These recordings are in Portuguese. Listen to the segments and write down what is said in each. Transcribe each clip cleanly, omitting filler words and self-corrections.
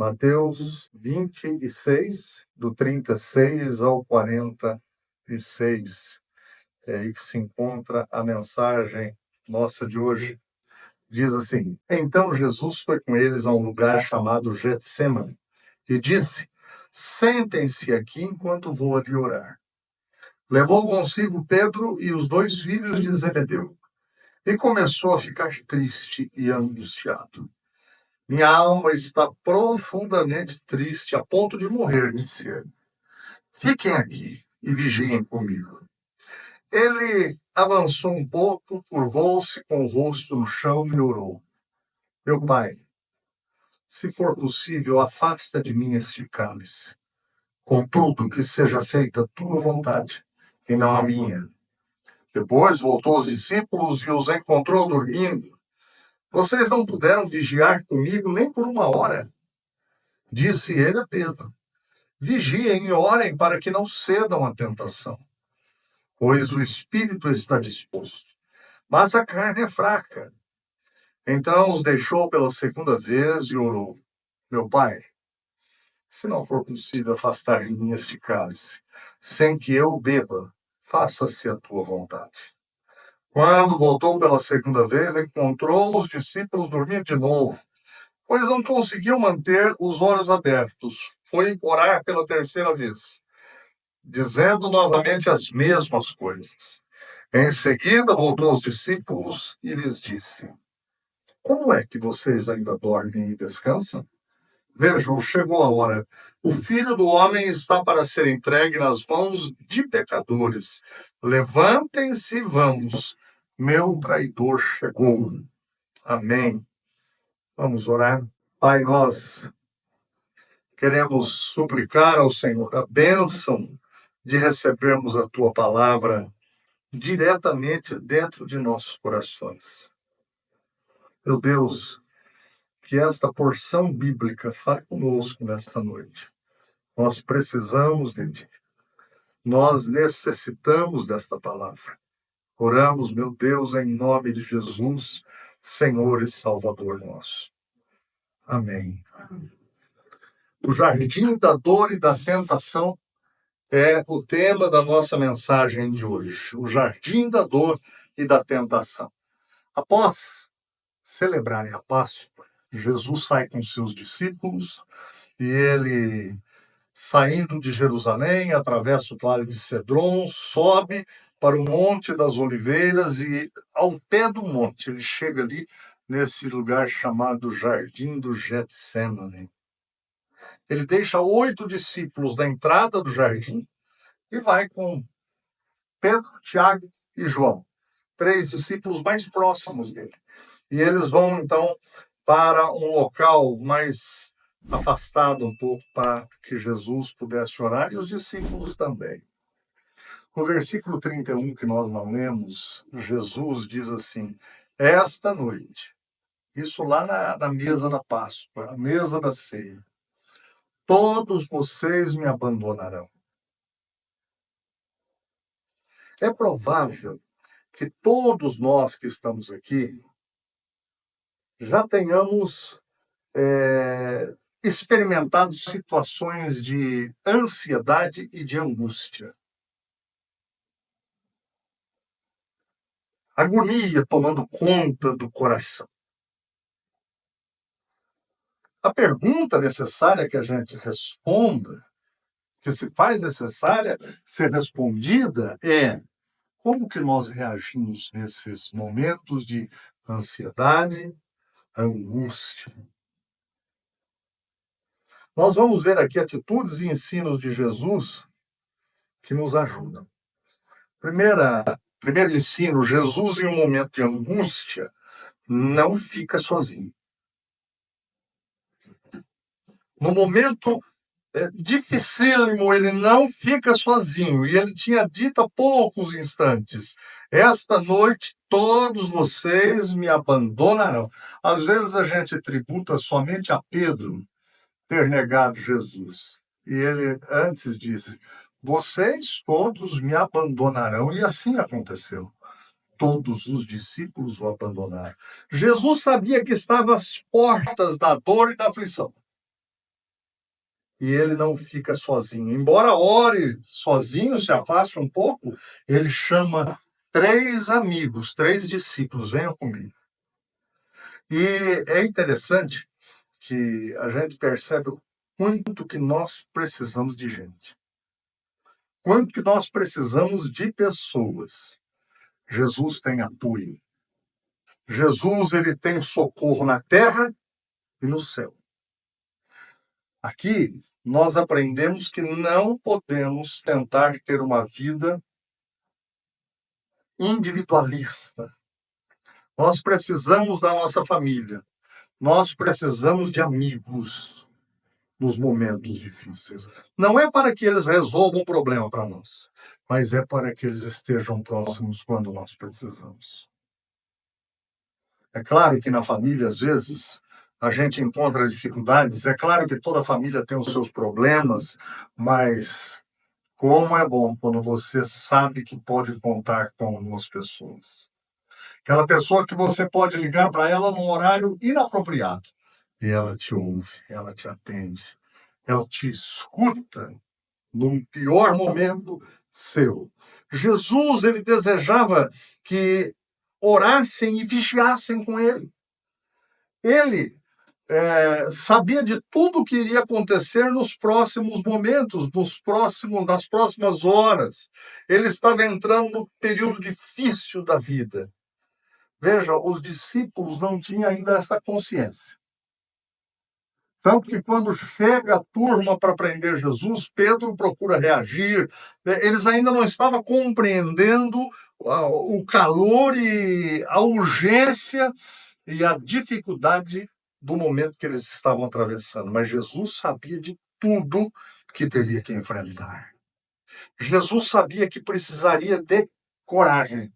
Mateus 26, do 36 ao 46. É aí que se encontra a mensagem nossa de hoje. Diz assim: Então Jesus foi com eles a um lugar chamado Getsêmani e disse: Sentem-se aqui enquanto vou ali orar. Levou consigo Pedro e os dois filhos de Zebedeu e começou a ficar triste e angustiado. Minha alma está profundamente triste, a ponto de morrer, disse ele. Fiquem aqui e vigiem comigo. Ele avançou um pouco, curvou-se com o rosto no chão e orou. Meu pai, se for possível, afasta de mim este cálice. Contudo, que seja feita a tua vontade, e não a minha. Depois voltou aos discípulos e os encontrou dormindo. Vocês não puderam vigiar comigo nem por uma hora. Disse ele a Pedro: Vigiem e orem para que não cedam à tentação, pois o espírito está disposto, mas a carne é fraca. Então os deixou pela segunda vez e orou: Meu pai, se não for possível afastar de mim este cálice, sem que eu beba, faça-se a tua vontade. Quando voltou pela segunda vez, encontrou os discípulos dormindo de novo, pois não conseguiu manter os olhos abertos. Foi orar pela terceira vez, dizendo novamente as mesmas coisas. Em seguida, voltou aos discípulos e lhes disse: Como é que vocês ainda dormem e descansam? Vejam, chegou a hora. O Filho do Homem está para ser entregue nas mãos de pecadores. Levantem-se e vamos. Meu traidor chegou. Amém. Vamos orar. Pai, nós queremos suplicar ao Senhor a bênção de recebermos a tua palavra diretamente dentro de nossos corações. Meu Deus, que esta porção bíblica fale conosco nesta noite. Nós precisamos de ti. Nós necessitamos desta palavra. Oramos, meu Deus, em nome de Jesus, Senhor e Salvador nosso. Amém. O jardim da dor e da tentação é o tema da nossa mensagem de hoje. O jardim da dor e da tentação. Após celebrarem a Páscoa, Jesus sai com seus discípulos e ele, saindo de Jerusalém, atravessa o vale de Cedron, sobe para o Monte das Oliveiras e, ao pé do monte, ele chega ali nesse lugar chamado Jardim do Getsêmani. Ele deixa 8 discípulos da entrada do jardim e vai com Pedro, Tiago e João, 3 discípulos mais próximos dele. E eles vão, então, para um local mais afastado um pouco para que Jesus pudesse orar e os discípulos também. No versículo 31 que nós não lemos, Jesus diz assim: Esta noite, isso lá na mesa da Páscoa, a mesa da ceia, todos vocês me abandonarão. É provável que todos nós que estamos aqui já tenhamos experimentado situações de ansiedade e de angústia. Agonia tomando conta do coração. A pergunta necessária que a gente responda, que se faz necessária ser respondida, é: como que nós reagimos nesses momentos de ansiedade, angústia? Nós vamos ver aqui atitudes e ensinos de Jesus que nos ajudam. Primeiro ensino: Jesus, em um momento de angústia, não fica sozinho. No momento dificílimo, ele não fica sozinho. E ele tinha dito há poucos instantes: Esta noite todos vocês me abandonarão. Às vezes a gente tributa somente a Pedro ter negado Jesus. E ele antes disse: Vocês todos me abandonarão. E assim aconteceu. Todos os discípulos o abandonaram. Jesus sabia que estava às portas da dor e da aflição. e ele não fica sozinho. Embora ore sozinho, se afaste um pouco, ele chama 3 amigos, 3 discípulos, venham comigo. E é interessante que a gente percebe o quanto que nós precisamos de gente. Quanto que nós precisamos de pessoas. Jesus tem apoio. Jesus, ele tem socorro na terra e no céu. Aqui, nós aprendemos que não podemos tentar ter uma vida individualista. Nós precisamos da nossa família. Nós precisamos de amigos nos momentos difíceis. Não é para que eles resolvam o problema para nós, mas é para que eles estejam próximos quando nós precisamos. É claro que na família, às vezes, a gente encontra dificuldades. É claro que toda família tem os seus problemas, mas como é bom quando você sabe que pode contar com algumas pessoas. Aquela pessoa que você pode ligar para ela num horário inapropriado. E ela te ouve, ela te atende, ela te escuta num pior momento seu. Jesus, ele desejava que orassem e vigiassem com ele. Ele sabia de tudo o que iria acontecer nos próximos momentos, nas próximas horas. Ele estava entrando no período difícil da vida. Veja, os discípulos não tinham ainda essa consciência. Tanto que quando chega a turma para prender Jesus, Pedro procura reagir. Eles ainda não estavam compreendendo o calor e a urgência e a dificuldade do momento que eles estavam atravessando. Mas Jesus sabia de tudo que teria que enfrentar. Jesus sabia que precisaria de coragem.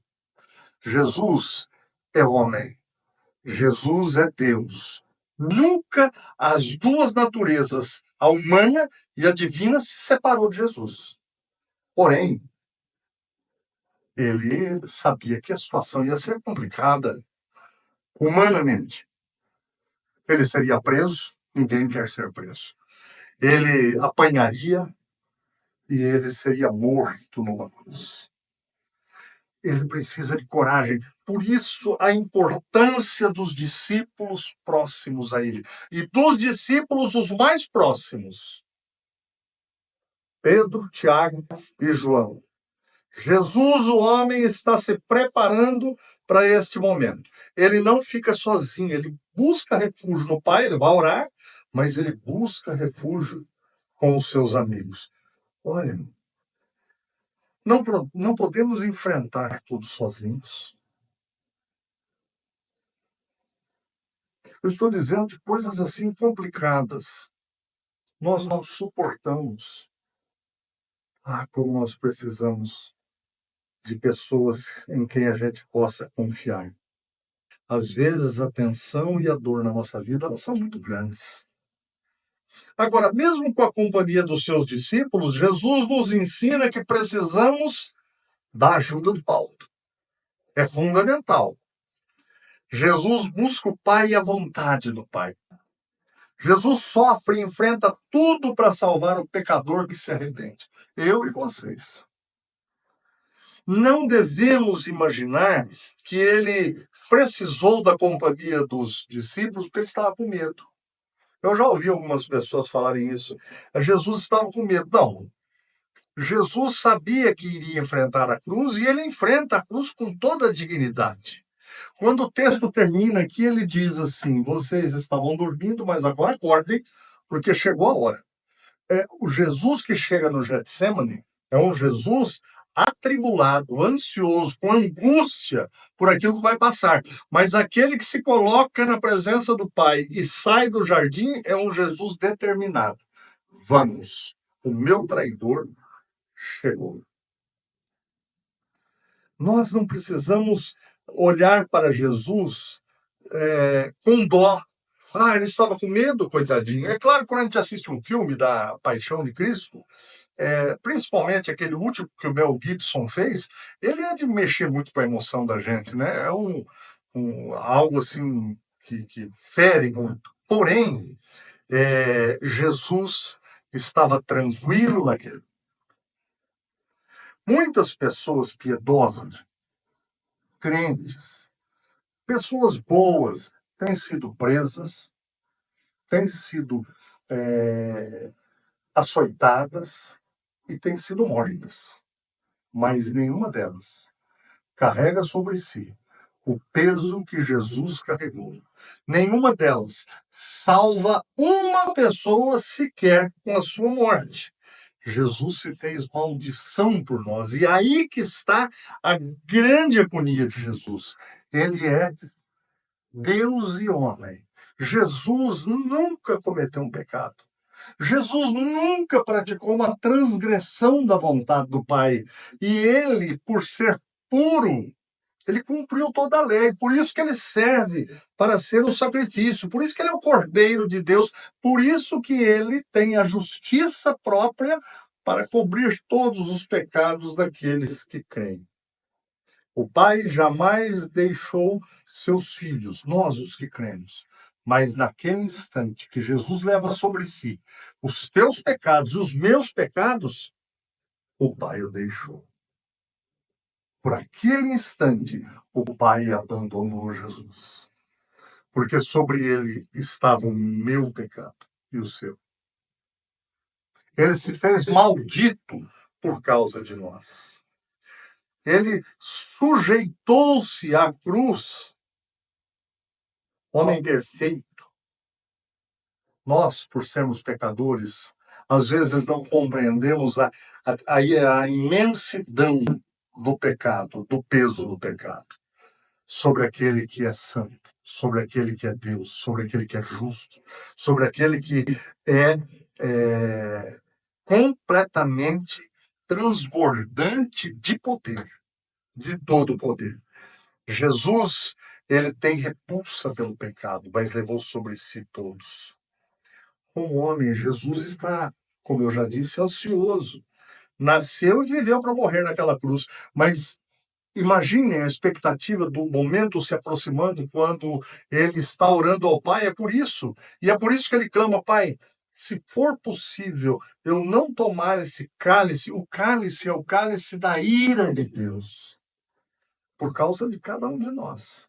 Jesus é homem. Jesus é Deus. Nunca as duas naturezas, a humana e a divina, se separou de Jesus. Porém, ele sabia que a situação ia ser complicada humanamente. Ele seria preso, ninguém quer ser preso. Ele apanharia e ele seria morto numa cruz. Ele precisa de coragem. Por isso, a importância dos discípulos próximos a ele. E dos discípulos, os mais próximos. Pedro, Tiago e João. Jesus, o homem, está se preparando para este momento. Ele não fica sozinho, ele busca refúgio no Pai, ele vai orar, mas ele busca refúgio com os seus amigos. Olha, não podemos enfrentar tudo sozinhos. Eu estou dizendo de coisas assim complicadas. Nós não suportamos. Como nós precisamos de pessoas em quem a gente possa confiar. Às vezes a tensão e a dor na nossa vida, elas são muito grandes. Agora, mesmo com a companhia dos seus discípulos, Jesus nos ensina que precisamos da ajuda do alto. É fundamental. Jesus busca o Pai e a vontade do Pai. Jesus sofre e enfrenta tudo para salvar o pecador que se arrepende. Eu e vocês. Não devemos imaginar que ele precisou da companhia dos discípulos porque ele estava com medo. Eu já ouvi algumas pessoas falarem isso. Jesus estava com medo. Não. Jesus sabia que iria enfrentar a cruz e ele enfrenta a cruz com toda a dignidade. Quando o texto termina aqui, ele diz assim: vocês estavam dormindo, mas agora acordem, porque chegou a hora. O Jesus que chega no Getsemane é um Jesus atribulado, ansioso, com angústia por aquilo que vai passar. Mas aquele que se coloca na presença do Pai e sai do jardim é um Jesus determinado. Vamos, o meu traidor chegou. Nós não precisamos olhar para Jesus com dó. Ele estava com medo, coitadinho. É claro que quando a gente assiste um filme da Paixão de Cristo, principalmente aquele último que o Mel Gibson fez, ele é de mexer muito com a emoção da gente, né? É algo assim que fere muito. Porém, Jesus, estava tranquilo naquele. Muitas pessoas piedosas, crentes, pessoas boas, têm sido presas, têm sido açoitadas e têm sido mortas. Mas nenhuma delas carrega sobre si o peso que Jesus carregou. Nenhuma delas salva uma pessoa sequer com a sua morte. Jesus se fez maldição por nós. E aí que está a grande agonia de Jesus. Ele é Deus e homem. Jesus nunca cometeu um pecado. Jesus nunca praticou uma transgressão da vontade do Pai. E ele, por ser puro, ele cumpriu toda a lei. Por isso que ele serve para ser o sacrifício. Por isso que ele é o Cordeiro de Deus. Por isso que ele tem a justiça própria para cobrir todos os pecados daqueles que creem. O Pai jamais deixou seus filhos, nós os que cremos. Mas naquele instante que Jesus leva sobre si os teus pecados e os meus pecados, o Pai o deixou. Por aquele instante, o Pai abandonou Jesus. Porque sobre ele estava o meu pecado e o seu. Ele se fez maldito por causa de nós. Ele sujeitou-se à cruz. Homem perfeito. Nós, por sermos pecadores, às vezes não compreendemos a imensidão do pecado, do peso do pecado, sobre aquele que é santo, sobre aquele que é Deus, sobre aquele que é justo, sobre aquele que é completamente transbordante de poder, de todo o poder. Jesus, ele tem repulsa pelo pecado, mas levou sobre si todos. Como homem, Jesus está, como eu já disse, ansioso. Nasceu e viveu para morrer naquela cruz. Mas imaginem a expectativa do momento se aproximando quando ele está orando ao Pai. É por isso. E é por isso que ele clama, Pai, se for possível eu não tomar esse cálice, o cálice é o cálice da ira de Deus. Por causa de cada um de nós.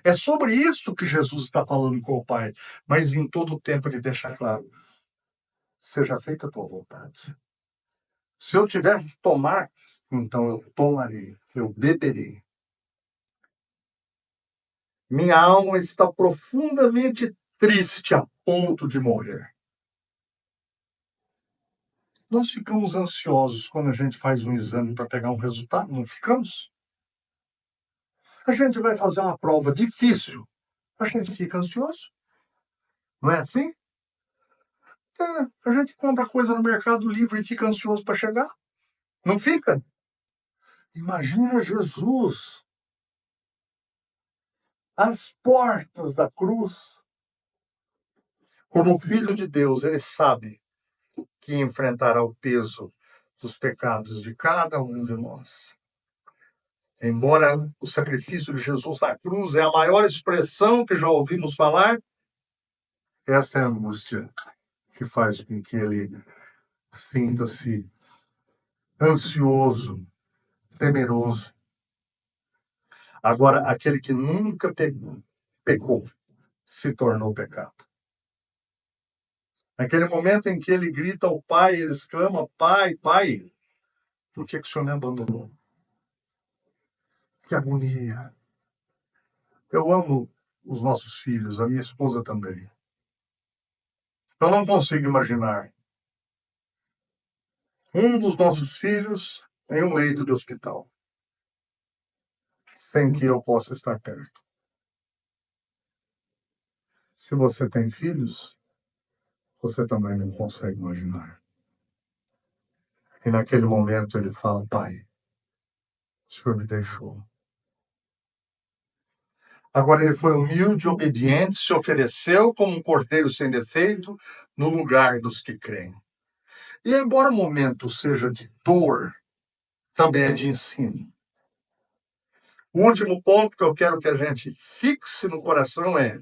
É sobre isso que Jesus está falando com o Pai. Mas em todo o tempo ele deixa claro, seja feita a tua vontade. Se eu tiver que tomar, então eu tomarei, eu beberei. Minha alma está profundamente triste a ponto de morrer. Nós ficamos ansiosos quando a gente faz um exame para pegar um resultado, não ficamos? A gente vai fazer uma prova difícil, a gente fica ansioso. Não é assim? A gente compra coisa no Mercado Livre e fica ansioso para chegar. Não fica? Imagina Jesus às portas da cruz. Como filho de Deus, ele sabe que enfrentará o peso dos pecados de cada um de nós. Embora o sacrifício de Jesus na cruz é a maior expressão que já ouvimos falar, essa é a angústia que faz com que ele sinta-se ansioso, temeroso. Agora, aquele que nunca pecou se tornou pecado. Naquele momento em que ele grita ao Pai, ele exclama, Pai, Pai, por que o Senhor me abandonou? Que agonia. Eu amo os nossos filhos, a minha esposa também. Eu não consigo imaginar um dos nossos filhos em um leito de hospital, sem que eu possa estar perto. Se você tem filhos, você também não consegue imaginar. E naquele momento ele fala, Pai, o Senhor me deixou. Agora ele foi humilde, obediente, se ofereceu como um cordeiro sem defeito no lugar dos que creem. E embora o momento seja de dor, também é de ensino. O último ponto que eu quero que a gente fixe no coração é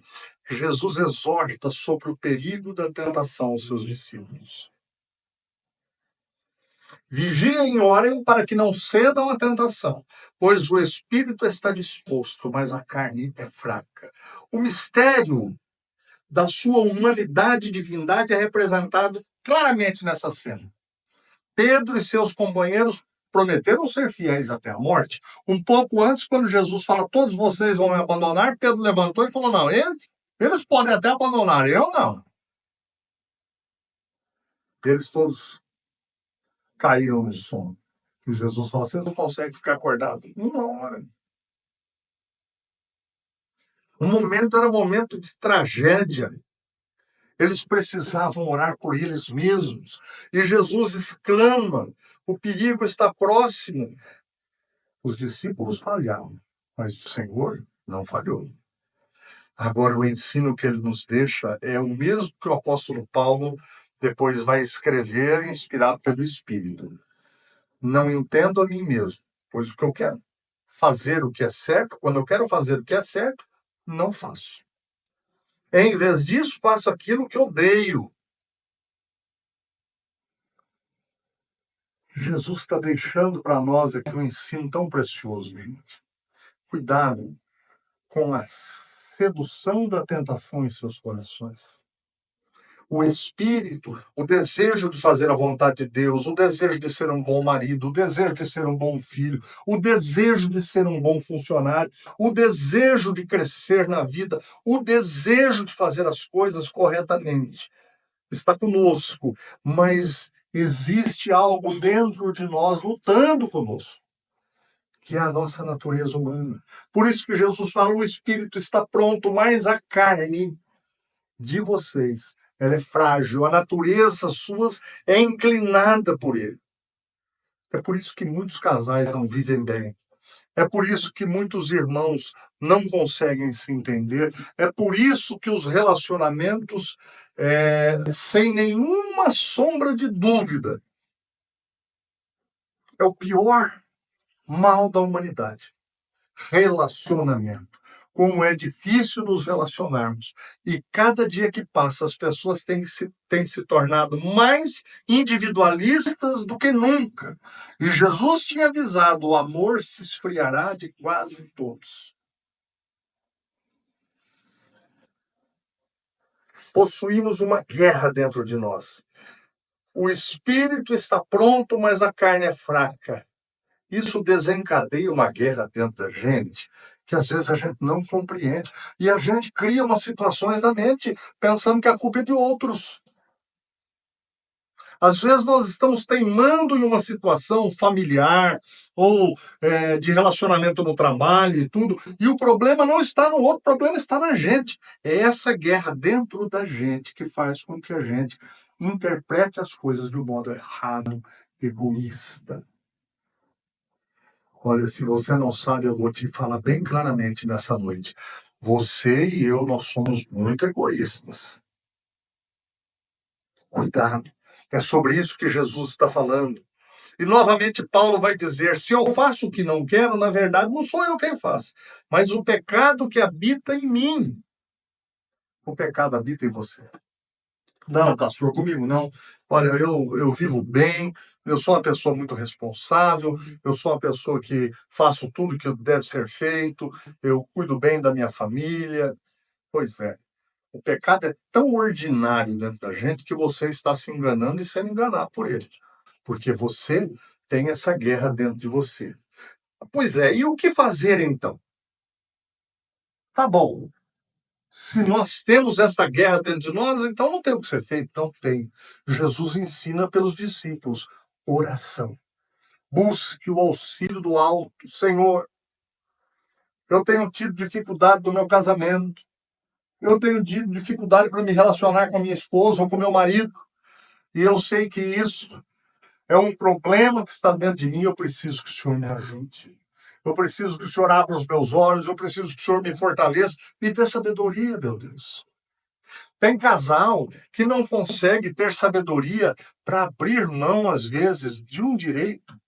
Jesus exorta sobre o perigo da tentação aos seus discípulos. Vigiem e orem para que não cedam à tentação, pois o espírito está disposto, mas a carne é fraca. O mistério da sua humanidade e divindade é representado claramente nessa cena. Pedro e seus companheiros prometeram ser fiéis até a morte. Um pouco antes, quando Jesus fala, todos vocês vão me abandonar, Pedro levantou e falou, não, eles podem até abandonar, eu não. Eles todos caíram no sono. E Jesus fala, você não consegue ficar acordado? Uma hora. O momento era um momento de tragédia. Eles precisavam orar por eles mesmos. E Jesus exclama, o perigo está próximo. Os discípulos falharam, mas o Senhor não falhou. Agora, o ensino que ele nos deixa é o mesmo que o apóstolo Paulo depois vai escrever, inspirado pelo Espírito. Não entendo a mim mesmo, pois o que eu quero fazer o que é certo, quando eu quero fazer o que é certo, não faço. Em vez disso, faço aquilo que odeio. Jesus está deixando para nós aqui um ensino tão precioso, gente. Cuidado com a sedução da tentação em seus corações. O espírito, o desejo de fazer a vontade de Deus, o desejo de ser um bom marido, o desejo de ser um bom filho, o desejo de ser um bom funcionário, o desejo de crescer na vida, o desejo de fazer as coisas corretamente. Está conosco, mas existe algo dentro de nós lutando conosco, que é a nossa natureza humana. Por isso que Jesus fala, o espírito está pronto, mas a carne de vocês, ela é frágil, a natureza suas é inclinada por ele. É por isso que muitos casais não vivem bem. É por isso que muitos irmãos não conseguem se entender. É por isso que os relacionamentos, sem nenhuma sombra de dúvida, é o pior mal da humanidade. Relacionamento. Como é difícil nos relacionarmos. E cada dia que passa, as pessoas têm se tornado mais individualistas do que nunca. E Jesus tinha avisado: o amor se esfriará de quase todos. Possuímos uma guerra dentro de nós. O espírito está pronto, mas a carne é fraca. Isso desencadeia uma guerra dentro da gente que às vezes a gente não compreende. E a gente cria umas situações na mente pensando que a culpa é de outros. Às vezes nós estamos teimando em uma situação familiar ou de relacionamento no trabalho e tudo, e o problema não está no outro, o problema está na gente. É essa guerra dentro da gente que faz com que a gente interprete as coisas de um modo errado, egoísta. Olha, se você não sabe, eu vou te falar bem claramente nessa noite. Você e eu, nós somos muito egoístas. Cuidado. É sobre isso que Jesus está falando. E novamente Paulo vai dizer, se eu faço o que não quero, na verdade não sou eu quem faz, mas o pecado que habita em mim. O pecado habita em você. Não, pastor, comigo não. Olha, eu vivo bem, eu sou uma pessoa muito responsável, eu sou uma pessoa que faço tudo que deve ser feito, eu cuido bem da minha família. Pois é, o pecado é tão ordinário dentro da gente que você está se enganando e sendo enganado por ele. Porque você tem essa guerra dentro de você. Pois é, e o que fazer então? Tá bom, se nós temos essa guerra dentro de nós, então não tem o que ser feito, não tem. Jesus ensina pelos discípulos, oração. Busque o auxílio do alto. Senhor, eu tenho tido dificuldade no meu casamento. Eu tenho tido dificuldade para me relacionar com a minha esposa ou com meu marido. E eu sei que isso é um problema que está dentro de mim. Eu preciso que o Senhor me ajude. Eu preciso que o Senhor abra os meus olhos. Eu preciso que o Senhor me fortaleça. Me dê sabedoria, meu Deus. Tem casal que não consegue ter sabedoria para abrir mão, às vezes, de um direito.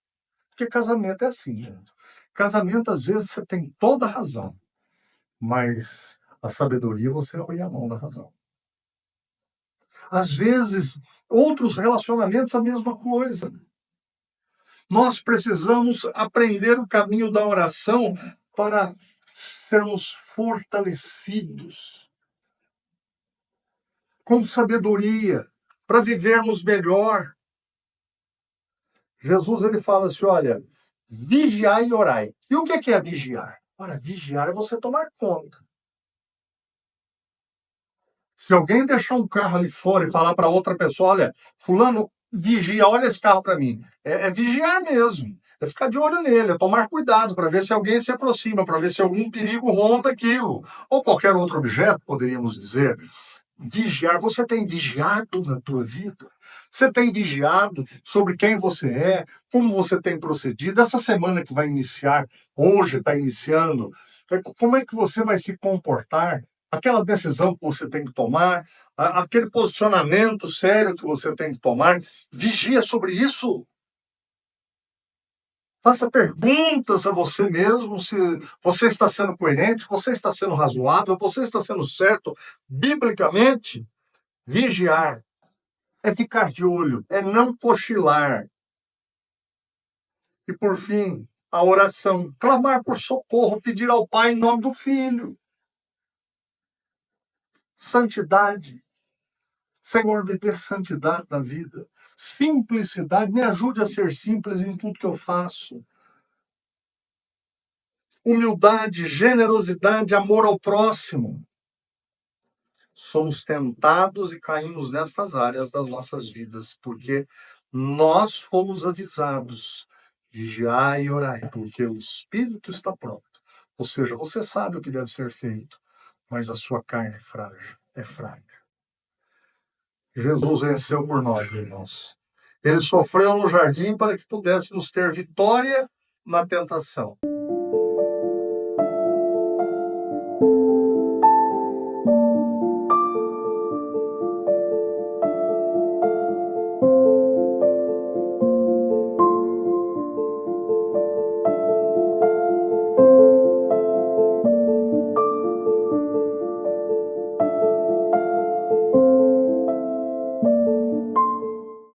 Porque casamento é assim, gente. Casamento, às vezes, você tem toda a razão. Mas a sabedoria você abre a mão da razão. Às vezes, outros relacionamentos, a mesma coisa. Nós precisamos aprender o caminho da oração para sermos fortalecidos com sabedoria, para vivermos melhor. Jesus ele fala assim, olha, vigiai e orai. E o que é vigiar? Ora, vigiar é você tomar conta. Se alguém deixar um carro ali fora e falar para outra pessoa, olha, fulano, vigia, olha esse carro para mim. É vigiar mesmo. É ficar de olho nele, é tomar cuidado para ver se alguém se aproxima, para ver se algum perigo ronda aquilo. Ou qualquer outro objeto, poderíamos dizer. Vigiar. Você tem vigiado na tua vida? Você tem vigiado sobre quem você é, como você tem procedido? Essa semana que vai iniciar, hoje está iniciando, como é que você vai se comportar? Aquela decisão que você tem que tomar, aquele posicionamento sério que você tem que tomar, vigia sobre isso. Faça perguntas a você mesmo se você está sendo coerente, você está sendo razoável, você está sendo certo biblicamente. Vigiar é ficar de olho, é não cochilar. E por fim, a oração, clamar por socorro, pedir ao Pai em nome do Filho. Santidade. Senhor, me dê santidade na vida. Simplicidade, me ajude a ser simples em tudo que eu faço. Humildade, generosidade, amor ao próximo. Somos tentados e caímos nestas áreas das nossas vidas, porque nós fomos avisados, vigiai e orai, porque o Espírito está pronto. Ou seja, você sabe o que deve ser feito, mas a sua carne é frágil, é fraca. Jesus venceu por nós, irmãos. Ele sofreu no jardim para que pudéssemos ter vitória na tentação.